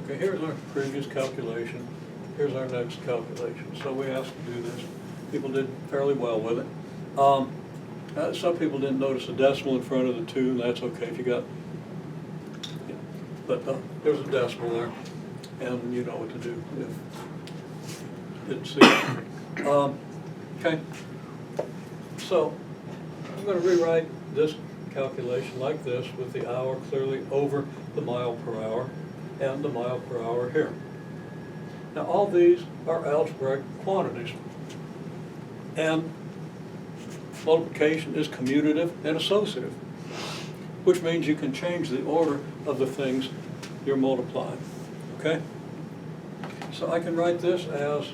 Okay, here's our previous calculation. Here's our next calculation. So we asked to do this. People did fairly well with it. Some people didn't notice a decimal in front of the 2, and that's okay if you got, yeah. But there's a decimal there, and you know what to do if you didn't see it. Okay, so I'm going to rewrite this calculation like this with the hour clearly over the mile per hour and the mile per hour here. Now all these are algebraic quantities, and multiplication is commutative and associative, which means you can change the order of the things you're multiplying, okay? So I can write this as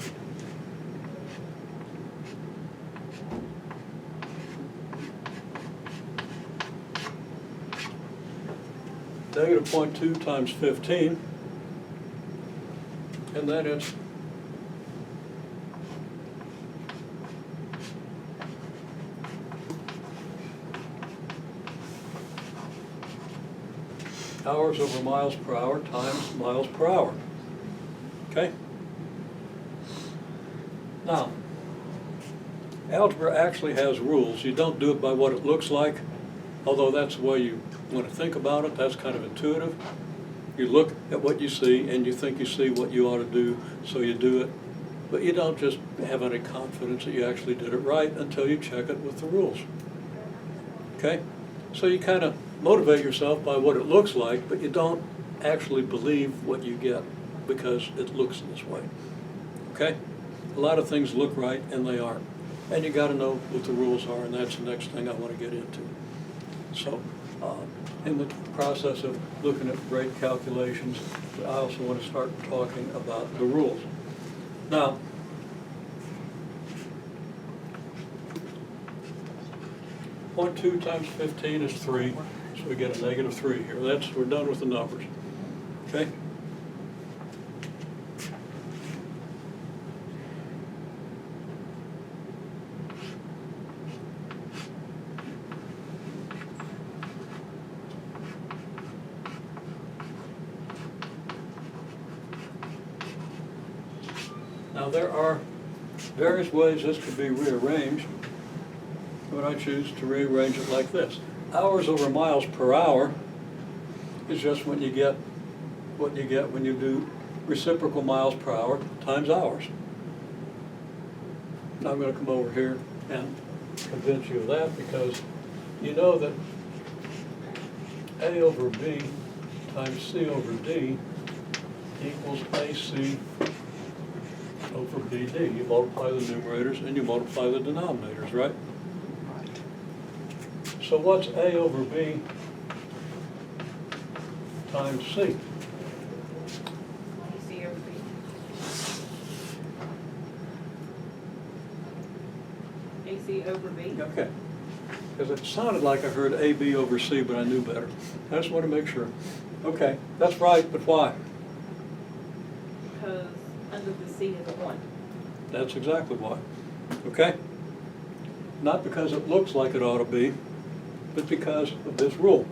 negative 0.2 times 15, and then it's hours over miles per hour times miles per hour. Okay? Now, algebra actually has rules. You don't do it by what it looks like, although that's the way you want to think about it. That's kind of intuitive. You look at what you see and you think you see what you ought to do, so you do it. But you don't just have any confidence that you actually did it right until you check it with the rules. Okay? So you kind of motivate yourself by what it looks like, but you don't actually believe what you get because it looks this way. Okay? A lot of things look right and they aren't. And you got to know what the rules are, and that's the next thing I want to get into. So in the process of looking at rate calculations, I also want to start talking about the rules. Now, .2 times 15 is 3, so we get a negative 3 here. We're done with the numbers. Okay? Now there are various ways this could be rearranged, but I choose to rearrange it like this. Hours over miles per hour is just when you get what you get when you do reciprocal miles per hour times hours. Now I'm going to come over here and convince you of that, because you know that A over B times C over D equals AC over BD. You multiply the numerators and you multiply the denominators, right? So what's A over B times C? AC over B. AC over B. Okay. Because it sounded like I heard AB over C, but I knew better. I just want to make sure. Okay, that's right, but why? Because under the C is a 1. That's exactly why. Okay? Not because it looks like it ought to be, but because of this rule.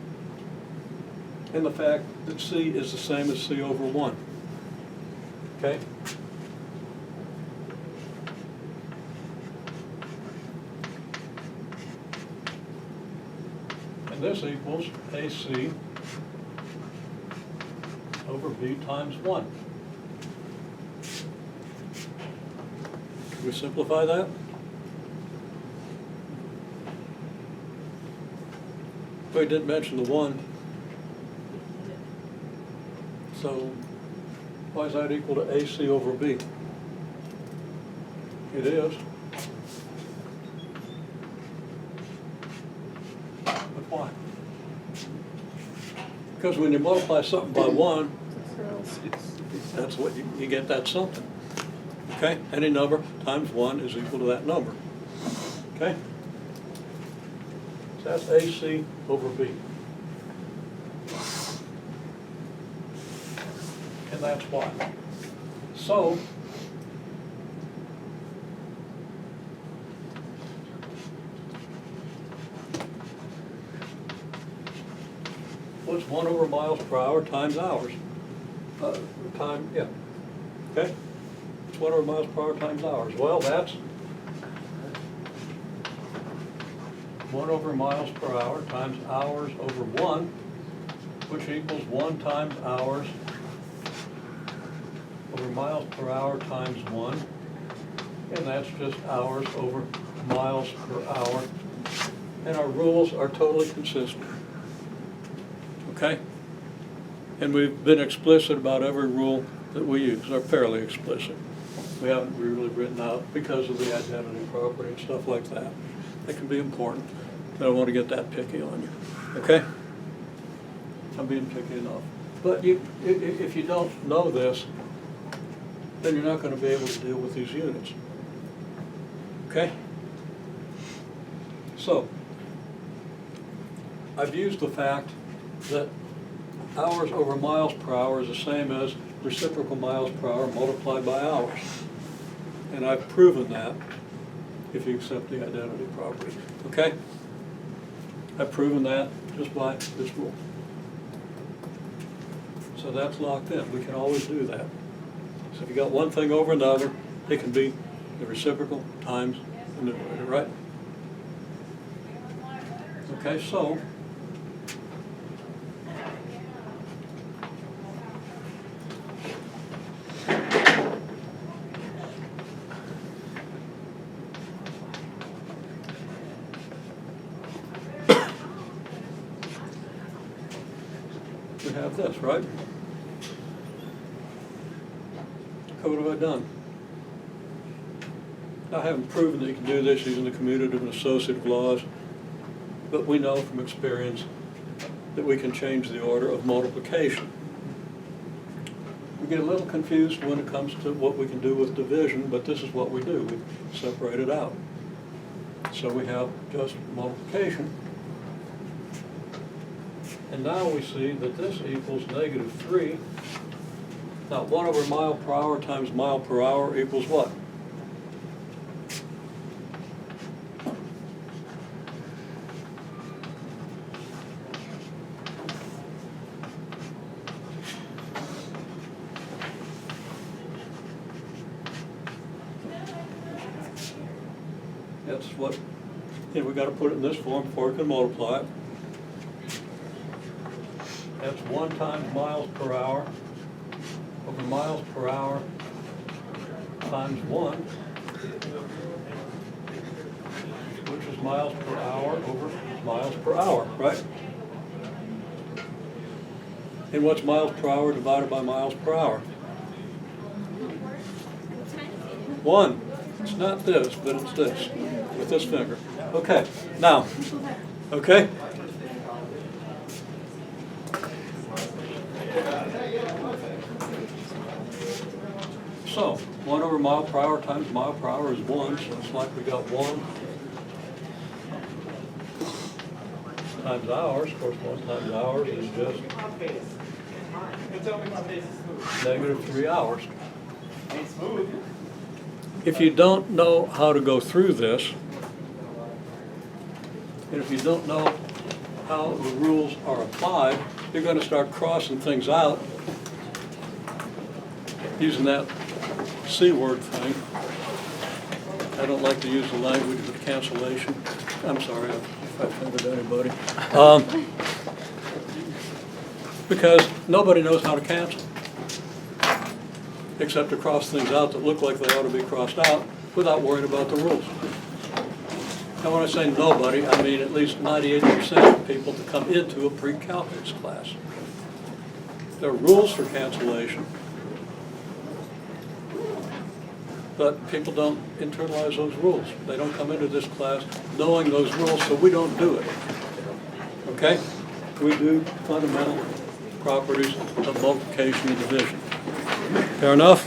And the fact that C is the same as C over 1. Okay? And this equals AC over B times 1. Can we simplify that? We didn't mention the 1. So why is that equal to AC over B? It is. But why? Because when you multiply something by 1, that's what you get, that something. Okay? Any number times 1 is equal to that number. Okay? So that's AC over B. And that's why. So, what's 1 over miles per hour times hours? Yeah. Okay? It's 1 over miles per hour times hours. Well, that's 1 over miles per hour times hours over 1, which equals 1 times hours over miles per hour times 1. And that's just hours over miles per hour. And our rules are totally consistent. Okay? And we've been explicit about every rule that we use, or fairly explicit. We haven't really written out because of the identity property and stuff like that. That can be important. I don't want to get that picky on you. Okay? I'm being picky enough. But if you don't know this, then you're not going to be able to deal with these units. Okay? So, I've used the fact that hours over miles per hour is the same as reciprocal miles per hour multiplied by hours. And I've proven that if you accept the identity property. Okay? I've proven that just by this rule. So that's locked in. We can always do that. So if you got one thing over another, it can be the reciprocal times the numerator, right? Okay, so we have this, right? So what have I done? I haven't proven that you can do this using the commutative and associative laws, but we know from experience that we can change the order of multiplication. We get a little confused when it comes to what we can do with division, but this is what we do. We separate it out. So we have just multiplication. And now we see that this equals -3. Now, 1 over mile per hour times mile per hour equals what? That's what, and we got to put it in this form before we can multiply it. That's 1 times miles per hour over miles per hour times 1, which is miles per hour over miles per hour, right? And what's miles per hour divided by miles per hour? 1. It's not this, but it's this, with this finger. Okay, now, okay? So, 1 over mile per hour times mile per hour is 1, so it's like we got 1 times hours. Of course, 1 times hours is just -3 hours. If you don't know how to go through this, and if you don't know how the rules are applied, you're going to start crossing things out using that C word thing. I don't like to use the language of cancellation. I'm sorry if I offended anybody. Because nobody knows how to cancel, except to cross things out that look like they ought to be crossed out without worrying about the rules. And when I say nobody, I mean at least 98% of people that come into a pre-calculus class. There are rules for cancellation, but people don't internalize those rules. They don't come into this class knowing those rules, so we don't do it. Okay? We do fundamental properties of multiplication and division. Fair enough?